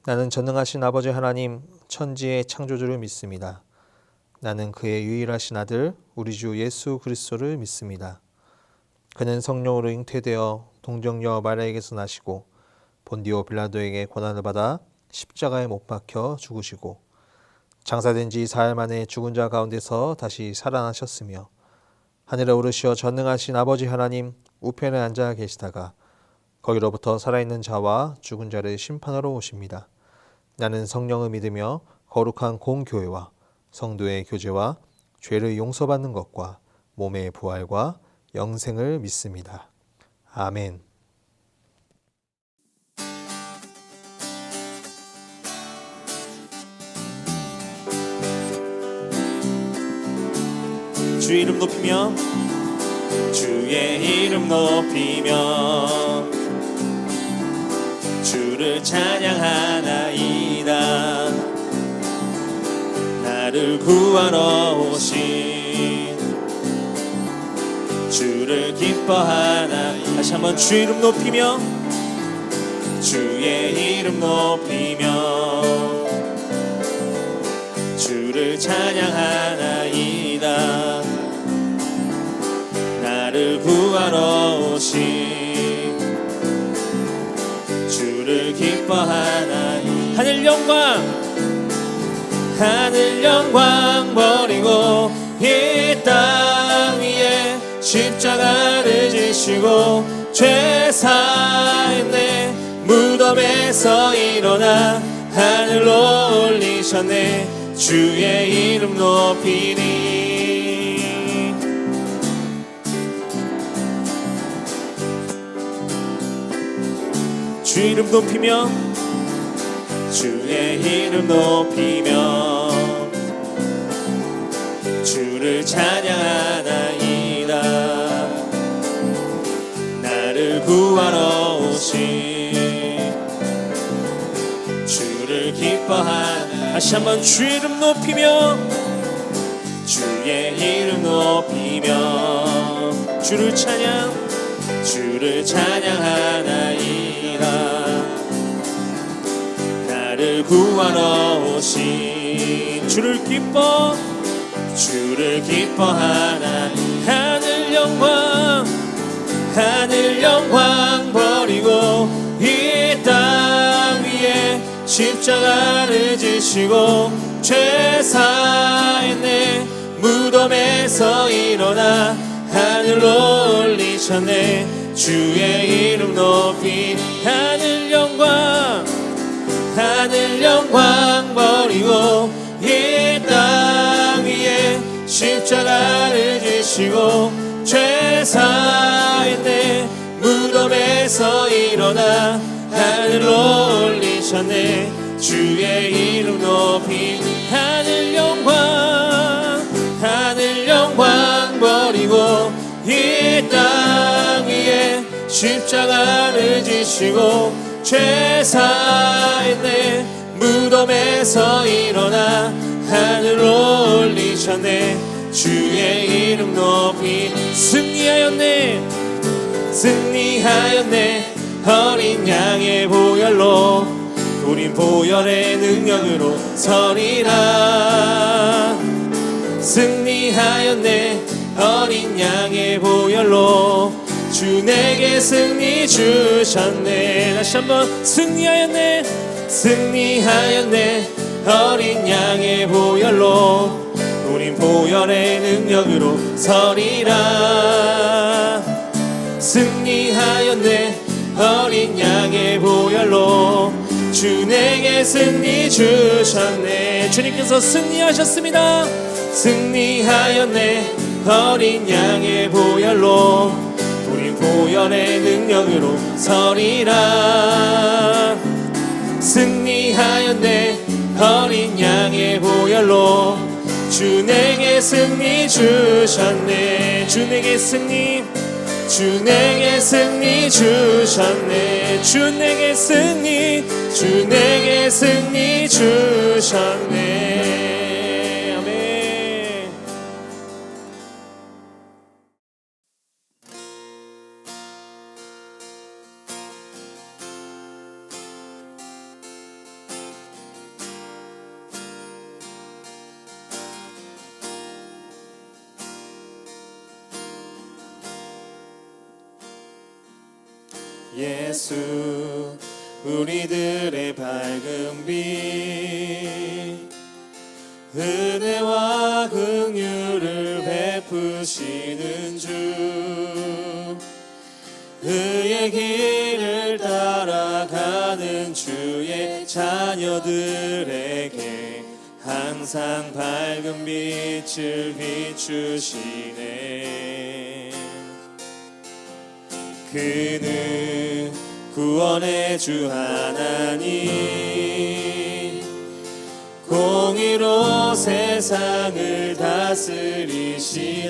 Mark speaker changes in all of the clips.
Speaker 1: 나는 전능하신 아버지 하나님, 천지의 창조주를 믿습니다. 나는 그의 유일하신 아들, 우리 주 예수 그리스도를 믿습니다. 그는 성령으로 잉태되어 동정녀 마리아에게서 나시고 본디오 빌라도에게 고난을 받아 십자가에 못 박혀 죽으시고 장사된 지 사흘 만에 죽은 자 가운데서 다시 살아나셨으며 하늘에 오르시어 전능하신 아버지 하나님 우편에 앉아 계시다가 거기로부터 살아있는 자와 죽은 자를 심판하러 오십니다. 나는 성령을 믿으며 거룩한 공교회와 성도의 교제와 죄를 용서받는 것과 몸의 부활과 영생을 믿습니다. 아멘.
Speaker 2: 주 이름 높이며 주의 이름 높이며 주를 찬양하나이다. 나를 구하러 오신 주를 기뻐하나. 다시 한번 주 이름 높이며 주의 이름 높이며 주를 찬양하나이다. 나를 구하러 오신 주를 기뻐하나이. 하늘 영광 버리고 이 땅 위에 십자가를 지시고 죄 사했네. 무덤에서 일어나 하늘로 올리셨네. 주의 이름 높이니. 주 이름 높이며 주의 이름 높이며 주를 찬양하나이다. 나를 구하러 오신 주를 기뻐하나. 다시 한번 주 이름 높이며 주의 이름 높이며 주를 찬양하나이다. 나를 구하러 오신 주를 기뻐하나. 하늘 영광 버리고 이 땅 위에 십자가를 지시고 죄 사했네. 무덤에서 일어나 하늘로 올리셨네. 주의 이름 높이. 하늘 영광 버리고 이 땅 위에 십자가를 지시고 죄 사했네. 무덤에서 일어나 하늘로 올리셨네. 주의 이름 높이. 하늘 영광 버리고 이 땅 위에 십자가를 지시고 죄 사했네. 무덤에서 일어나 하늘로 올리셨네. 주의 이름 높이. 승리하였네. 어린 양의 보혈로 우린 보혈의 능력으로 서리라. 승리하였네. 어린 양의 보혈로 주 내게 승리 주셨네. 다시 한번 승리하였네. 어린 양의 보혈로 우린 보혈의 능력으로 서리라. 승리하였네. 어린 양의 보혈로 주 내게 승리 주셨네. 주님께서 승리하셨습니다. 승리하였네. 어린 양의 보혈로 우린 보혈의 능력으로 서리라. 승리하였네. 어린 양의 보혈로 주 내게 승리 주셨네. 주 내게 승리 주셨네. 주 내게 승리 주셨네. 예수 우리들의 밝은 빛 은혜와 긍휼을 베푸시는 주 그의 길을 따라가는 주의 자녀들에게 항상 밝은 빛을 비추시네. 그는 구원의 주 하나님 공의로 세상을 다스리시네.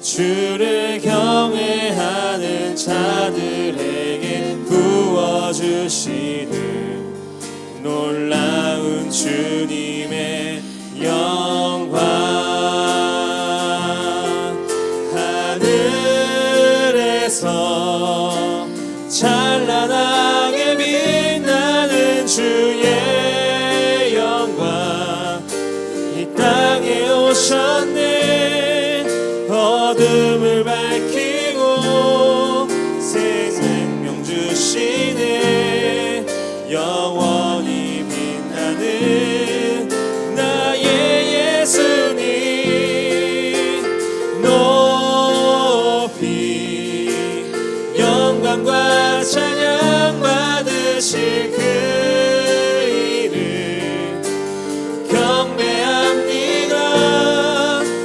Speaker 2: 주를 경외하는 자들에게 부어주시는 놀라운 주님의 영광 하늘에서 찬란하게 빛나는 주의 영광 이 땅에 오셨네. 어둠을 밝히고 새 생명 주시네. 영원히 빛나는 나의 예수님 높이 영광과 찬양 받으실 그 이름 경배합니다.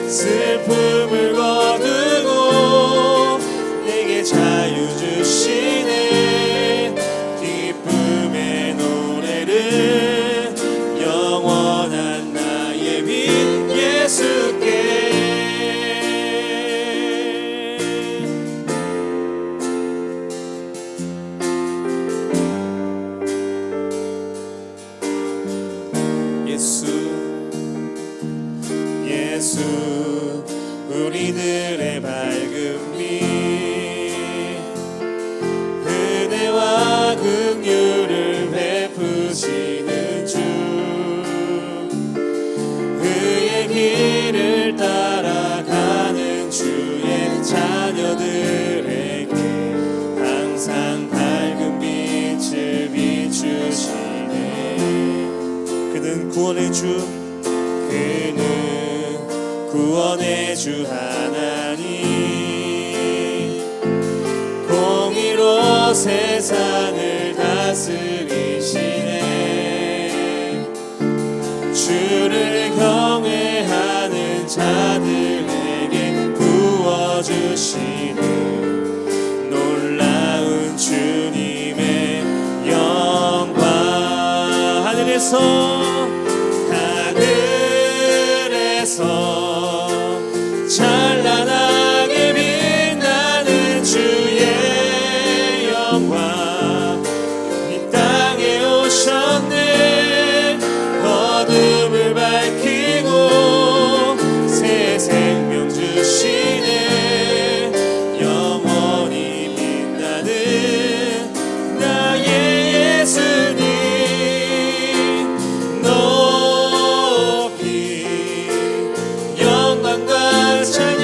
Speaker 2: 슬픔을 거두고 내게 자유 주시네. 기쁨의 노래를 영원한 나의 빛 예수께. 예수 우리들의 밝은 빛 은혜와 긍휼을 베푸시는 주 그의 길을 따라가는 주의 자녀들에게 항상 밝은 빛을 비추시네. 그는 구원의 주 구원의 주 하나님 공의로 세상을 다스리시네. 주를 경외하는 자들에게 부어주시는 놀라운 주님의 영광 하늘에서 찬란하게 빛나는 주의 영광 이 땅에 오셨네. 어둠을 밝히고 새 생명 주시네. 영원히 빛나는 나의 예수님 높이 영광과 찬양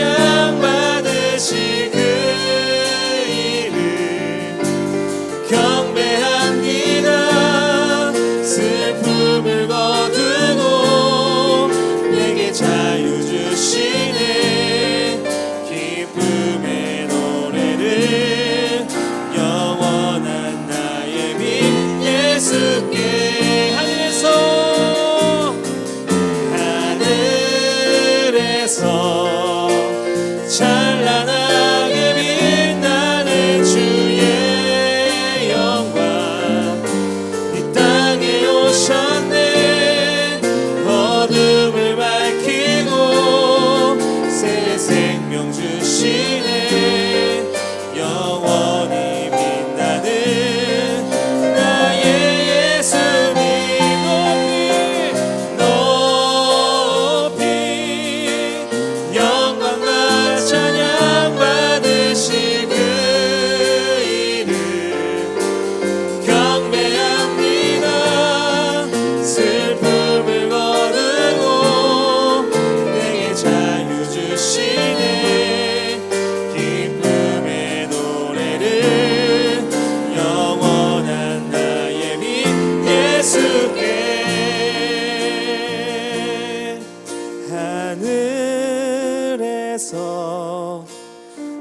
Speaker 2: 위에서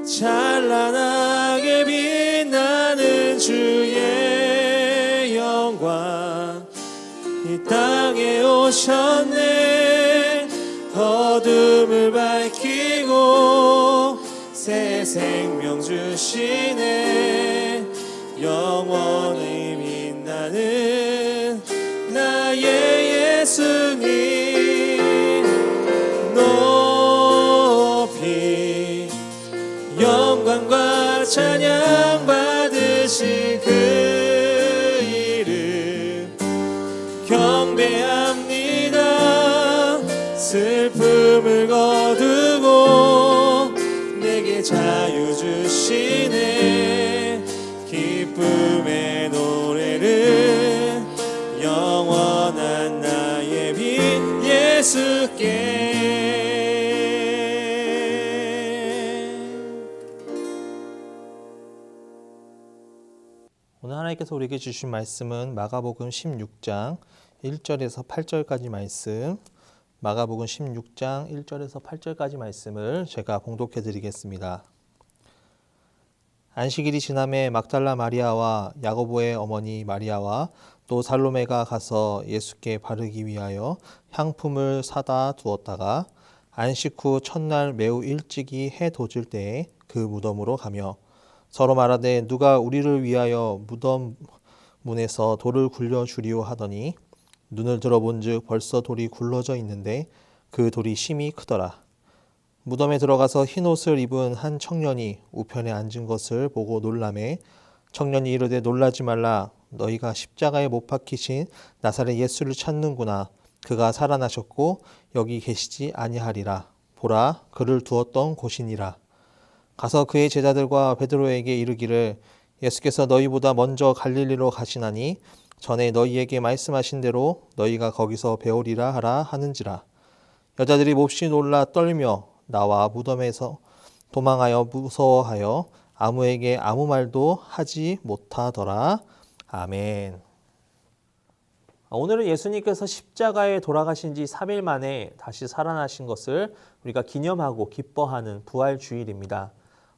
Speaker 2: 찬란하게 빛나는 주의 영광 이 땅에 오셨네. 어둠을 밝히고 새 생명 주시네. 영원히 빛나는 나의 예수님 높이 영광과 찬양 받으신 그 이름 경배합니다. 슬픔을 거두고 내게 자유 주시네. 기쁨의 노래를 영원한 나의 빛 예수께.
Speaker 1: 오늘 하나님께서 우리에게 주신 말씀은 마가복음 16장 1절에서 8절까지 말씀, 마가복음 16장 1절에서 8절까지 말씀을 제가 봉독해 드리겠습니다. 안식일이 지남에 막달라 마리아와 야고보의 어머니 마리아와 또 살로메가 가서 예수께 바르기 위하여 향품을 사다 두었다가 안식 후 첫날 매우 일찍이 해 돋을 때에 그 무덤으로 가며 서로 말하되 누가 우리를 위하여 무덤 문에서 돌을 굴려 주리오 하더니 눈을 들어본즉 벌써 돌이 굴러져 있는데 그 돌이 심히 크더라. 무덤에 들어가서 흰 옷을 입은 한 청년이 우편에 앉은 것을 보고 놀라매 청년이 이르되 놀라지 말라. 너희가 십자가에 못 박히신 나사렛 예수를 찾는구나. 그가 살아나셨고 여기 계시지 아니하리라. 보라, 그를 두었던 곳이니라. 가서 그의 제자들과 베드로에게 이르기를 예수께서 너희보다 먼저 갈릴리로 가시나니 전에 너희에게 말씀하신 대로 너희가 거기서 배우리라 하라 하는지라. 여자들이 몹시 놀라 떨며 나와 무덤에서 도망하여 무서워하여 아무에게 아무 말도 하지 못하더라. 아멘. 오늘은 예수님께서 십자가에 돌아가신 지 3일 만에 다시 살아나신 것을 우리가 기념하고 기뻐하는 부활 주일입니다.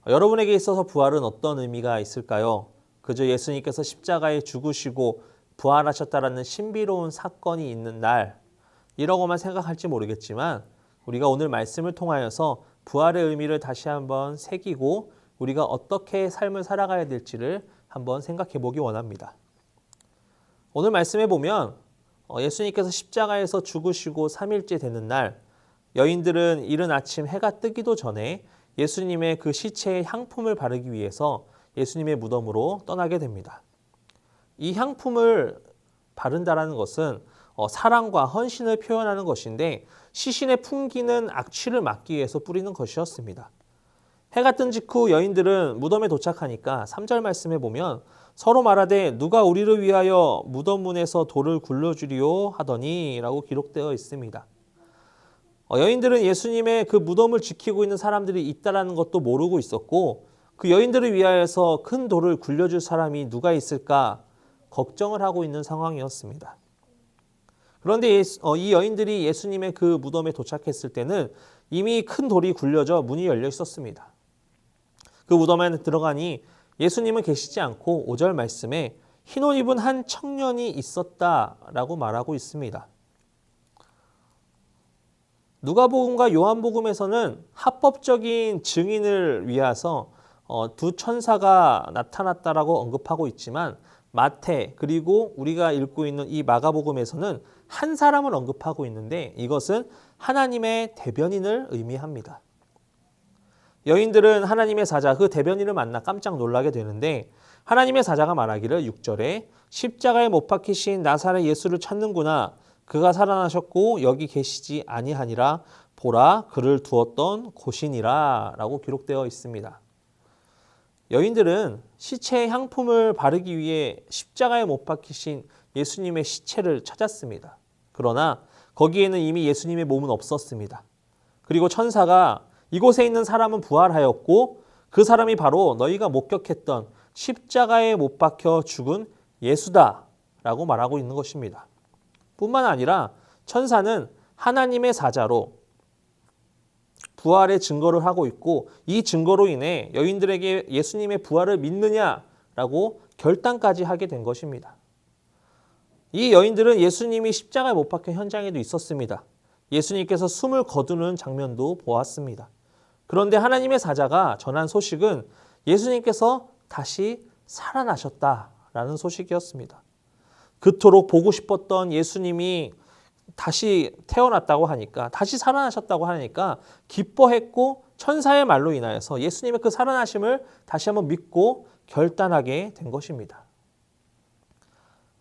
Speaker 1: 여러분에게 있어서 부활은 어떤 의미가 있을까요? 그저 예수님께서 십자가에 죽으시고 부활하셨다라는 신비로운 사건이 있는 날 이라고만 생각할지 모르겠지만 우리가 오늘 말씀을 통하여서 부활의 의미를 다시 한번 새기고 우리가 어떻게 삶을 살아가야 될지를 한번 생각해 보기 원합니다. 오늘 말씀에 보면 예수님께서 십자가에서 죽으시고 3일째 되는 날 여인들은 이른 아침 해가 뜨기도 전에 예수님의 그 시체에 향품을 바르기 위해서 예수님의 무덤으로 떠나게 됩니다. 이 향품을 바른다라는 것은 사랑과 헌신을 표현하는 것인데 시신의 풍기는 악취를 막기 위해서 뿌리는 것이었습니다. 해가 뜬 직후 여인들은 무덤에 도착하니까 3절 말씀에 보면 서로 말하되 누가 우리를 위하여 무덤 문에서 돌을 굴려주리오 하더니 라고 기록되어 있습니다. 여인들은 예수님의 그 무덤을 지키고 있는 사람들이 있다라는 것도 모르고 있었고 그 여인들을 위하여서 큰 돌을 굴려줄 사람이 누가 있을까 걱정을 하고 있는 상황이었습니다. 그런데 이 여인들이 예수님의 그 무덤에 도착했을 때는 이미 큰 돌이 굴려져 문이 열려 있었습니다. 그 무덤에 들어가니 예수님은 계시지 않고 5절 말씀에 흰옷 입은 한 청년이 있었다라고 말하고 있습니다. 누가복음과 요한복음에서는 합법적인 증인을 위해서 두 천사가 나타났다라고 언급하고 있지만 마태 그리고 우리가 읽고 있는 이 마가복음에서는 한 사람을 언급하고 있는데 이것은 하나님의 대변인을 의미합니다. 여인들은 하나님의 사자 그 대변인을 만나 깜짝 놀라게 되는데 하나님의 사자가 말하기를 6절에 십자가에 못 박히신 나사렛 예수를 찾는구나. 그가 살아나셨고 여기 계시지 아니하니라. 보라, 그를 두었던 곳이니라 라고 기록되어 있습니다. 여인들은 시체에 향품을 바르기 위해 십자가에 못 박히신 예수님의 시체를 찾았습니다. 그러나 거기에는 이미 예수님의 몸은 없었습니다. 그리고 천사가 이곳에 있는 사람은 부활하였고 그 사람이 바로 너희가 목격했던 십자가에 못 박혀 죽은 예수다 라고 말하고 있는 것입니다. 뿐만 아니라 천사는 하나님의 사자로 부활의 증거를 하고 있고 이 증거로 인해 여인들에게 예수님의 부활을 믿느냐라고 결단까지 하게 된 것입니다. 이 여인들은 예수님이 십자가에 못 박힌 현장에도 있었습니다. 예수님께서 숨을 거두는 장면도 보았습니다. 그런데 하나님의 사자가 전한 소식은 예수님께서 다시 살아나셨다라는 소식이었습니다. 그토록 보고 싶었던 예수님이 다시 태어났다고 하니까, 다시 살아나셨다고 하니까 기뻐했고 천사의 말로 인하여서 예수님의 그 살아나심을 다시 한번 믿고 결단하게 된 것입니다.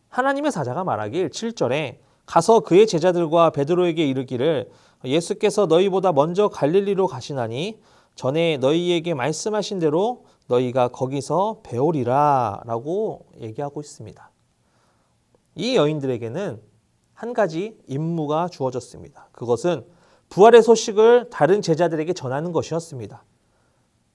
Speaker 1: 하나님의 사자가 말하길 7절에 가서 그의 제자들과 베드로에게 이르기를 예수께서 너희보다 먼저 갈릴리로 가시나니 전에 너희에게 말씀하신 대로 너희가 거기서 배우리라 라고 얘기하고 있습니다. 이 여인들에게는 한 가지 임무가 주어졌습니다. 그것은 부활의 소식을 다른 제자들에게 전하는 것이었습니다.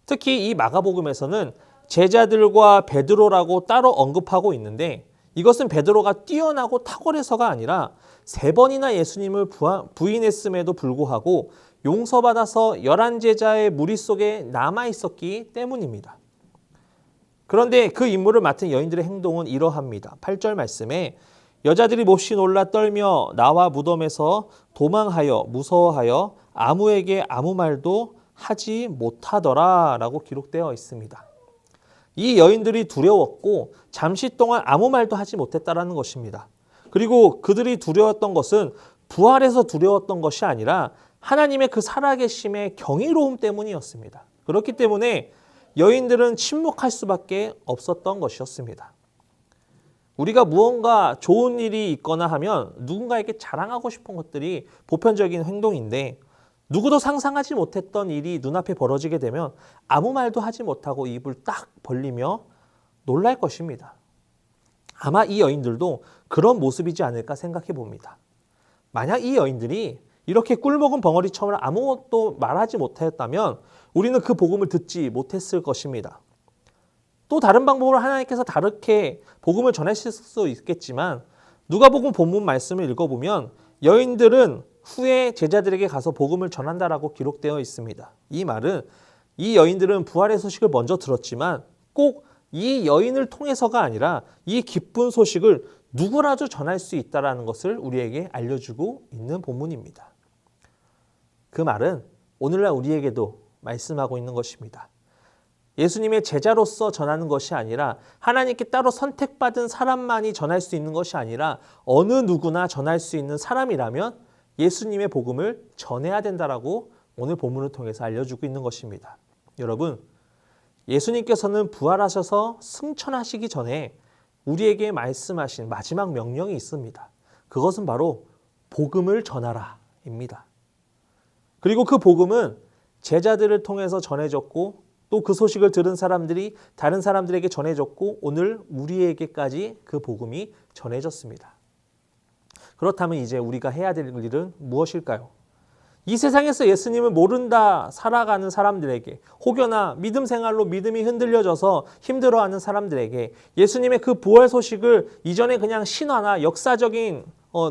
Speaker 1: 특히 이 마가복음에서는 제자들과 베드로라고 따로 언급하고 있는데 이것은 베드로가 뛰어나고 탁월해서가 아니라 3번이나 예수님을 부인했음에도 불구하고 용서받아서 11제자의 무리 속에 남아있었기 때문입니다. 그런데 그 임무를 맡은 여인들의 행동은 이러합니다. 8절 말씀에 여자들이 몹시 놀라 떨며 나와 무덤에서 도망하여 무서워하여 아무에게 아무 말도 하지 못하더라 라고 기록되어 있습니다. 이 여인들이 두려웠고 잠시 동안 아무 말도 하지 못했다라는 것입니다. 그리고 그들이 두려웠던 것은 부활해서 두려웠던 것이 아니라 하나님의 그 살아계심의 경이로움 때문이었습니다. 그렇기 때문에 여인들은 침묵할 수밖에 없었던 것이었습니다. 우리가 무언가 좋은 일이 있거나 하면 누군가에게 자랑하고 싶은 것들이 보편적인 행동인데 누구도 상상하지 못했던 일이 눈앞에 벌어지게 되면 아무 말도 하지 못하고 입을 딱 벌리며 놀랄 것입니다. 아마 이 여인들도 그런 모습이지 않을까 생각해 봅니다. 만약 이 여인들이 이렇게 꿀먹은 벙어리처럼 아무것도 말하지 못했다면 우리는 그 복음을 듣지 못했을 것입니다. 또 다른 방법으로 하나님께서 다르게 복음을 전하실 수 있겠지만 누가복음 본문 말씀을 읽어보면 여인들은 후에 제자들에게 가서 복음을 전한다라고 기록되어 있습니다. 이 말은 이 여인들은 부활의 소식을 먼저 들었지만 꼭 이 여인을 통해서가 아니라 이 기쁜 소식을 누구라도 전할 수 있다는 것을 우리에게 알려주고 있는 본문입니다. 그 말은 오늘날 우리에게도 말씀하고 있는 것입니다. 예수님의 제자로서 전하는 것이 아니라 하나님께 따로 선택받은 사람만이 전할 수 있는 것이 아니라 어느 누구나 전할 수 있는 사람이라면 예수님의 복음을 전해야 된다라고 오늘 본문을 통해서 알려주고 있는 것입니다. 여러분, 예수님께서는 부활하셔서 승천하시기 전에 우리에게 말씀하신 마지막 명령이 있습니다. 그것은 바로 복음을 전하라입니다. 그리고 그 복음은 제자들을 통해서 전해졌고 또 그 소식을 들은 사람들이 다른 사람들에게 전해졌고 오늘 우리에게까지 그 복음이 전해졌습니다. 그렇다면 이제 우리가 해야 될 일은 무엇일까요? 이 세상에서 예수님을 모른다 살아가는 사람들에게 혹여나 믿음 생활로 믿음이 흔들려져서 힘들어하는 사람들에게 예수님의 그 부활 소식을 이전에 그냥 신화나 역사적인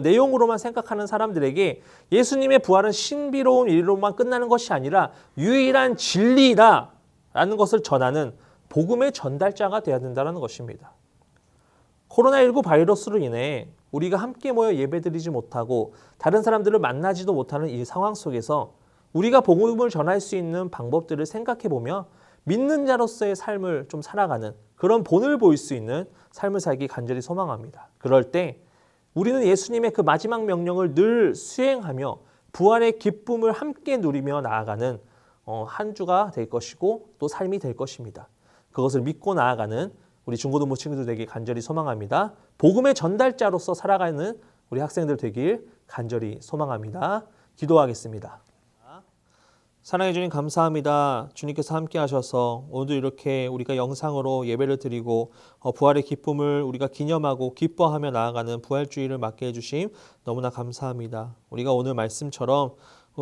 Speaker 1: 내용으로만 생각하는 사람들에게 예수님의 부활은 신비로운 일로만 끝나는 것이 아니라 유일한 진리다 라는 것을 전하는 복음의 전달자가 되어야 된다는 것입니다. 코로나19 바이러스로 인해 우리가 함께 모여 예배드리지 못하고 다른 사람들을 만나지도 못하는 이 상황 속에서 우리가 복음을 전할 수 있는 방법들을 생각해 보며 믿는 자로서의 삶을 좀 살아가는 그런 본을 보일 수 있는 삶을 살기 간절히 소망합니다. 그럴 때 우리는 예수님의 그 마지막 명령을 늘 수행하며 부활의 기쁨을 함께 누리며 나아가는 한 주가 될 것이고 또 삶이 될 것입니다. 그것을 믿고 나아가는 우리 중고등부 친구들 되길 간절히 소망합니다. 복음의 전달자로서 살아가는 우리 학생들 되길 간절히 소망합니다. 기도하겠습니다. 사랑해 주님 감사합니다. 주님께서 함께 하셔서 오늘도 이렇게 우리가 영상으로 예배를 드리고 부활의 기쁨을 우리가 기념하고 기뻐하며 나아가는 부활주의를 맡게 해주심 너무나 감사합니다. 우리가 오늘 말씀처럼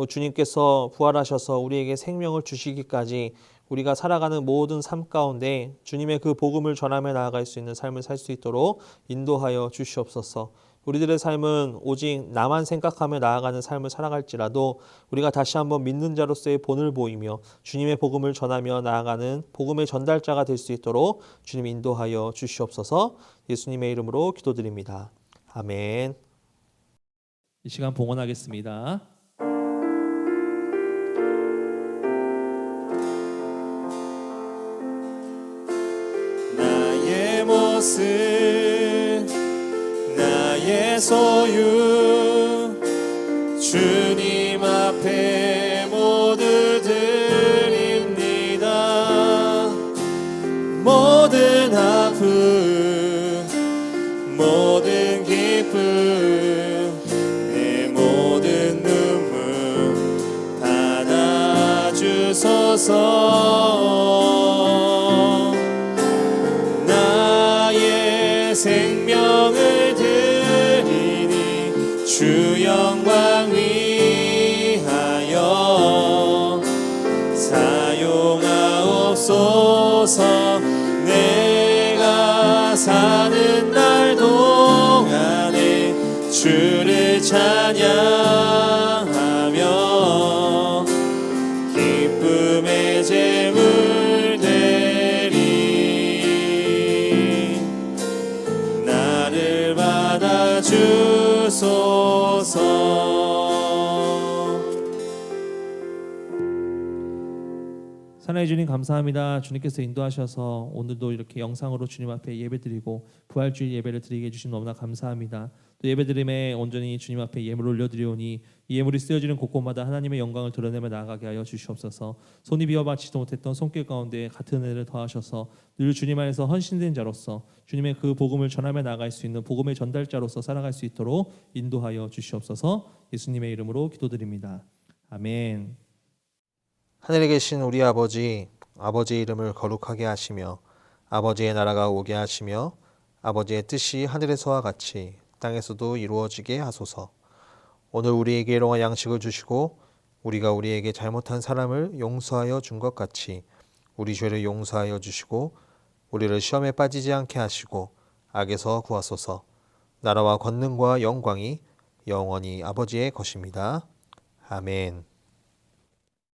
Speaker 1: 주님께서 부활하셔서 우리에게 생명을 주시기까지 우리가 살아가는 모든 삶 가운데 주님의 그 복음을 전하며 나아갈 수 있는 삶을 살 수 있도록 인도하여 주시옵소서. 우리들의 삶은 오직 나만 생각하며 나아가는 삶을 살아갈지라도 우리가 다시 한번 믿는 자로서의 본을 보이며 주님의 복음을 전하며 나아가는 복음의 전달자가 될 수 있도록 주님 인도하여 주시옵소서. 예수님의 이름으로 기도드립니다. 아멘.
Speaker 2: 이 시간 봉헌하겠습니다. 나의 모습 나의 소유 주님 앞에 모두 드립니다. 모든 아픔 모든 기쁨 내 모든 눈물 받아주소서. 나의 생명을 드리니 주 영광 위하여 사용하옵소서. 내가 사는 날 동안에 주를 찬양하며 기쁨의 제물 되리. 나를 받아주소서. 사랑해 주님 감사합니다. 주님께서 인도하셔서 오늘도 이렇게 영상으로 주님 앞에 예배드리고 부활주일 예배를 드리게 해주신 너무나 감사합니다. 또 예배드림에 온전히 주님 앞에 예물을 올려드리오니 이 예물이 쓰여지는 곳곳마다 하나님의 영광을 드러내며 나아가게 하여 주시옵소서. 손이 비어받지도 못했던 손길 가운데 같은 은혜를 더하셔서 늘 주님 안에서 헌신된 자로서 주님의 그 복음을 전하며 나아갈 수 있는 복음의 전달자로서 살아갈 수 있도록 인도하여 주시옵소서. 예수님의 이름으로 기도드립니다. 아멘.
Speaker 1: 하늘에 계신 우리 아버지, 아버지의 이름을 거룩하게 하시며 아버지의 나라가 오게 하시며 아버지의 뜻이 하늘에서와 같이 땅에서도 이루어지게 하소서. 오늘 우리에게 일용할 양식을 주시고 우리가 우리에게 잘못한 사람을 용서하여 준 것 같이 우리 죄를 용서하여 주시고 우리를 시험에 빠지지 않게 하시고 악에서 구하소서. 나라와 권능과 영광이 영원히 아버지의 것입니다. 아멘.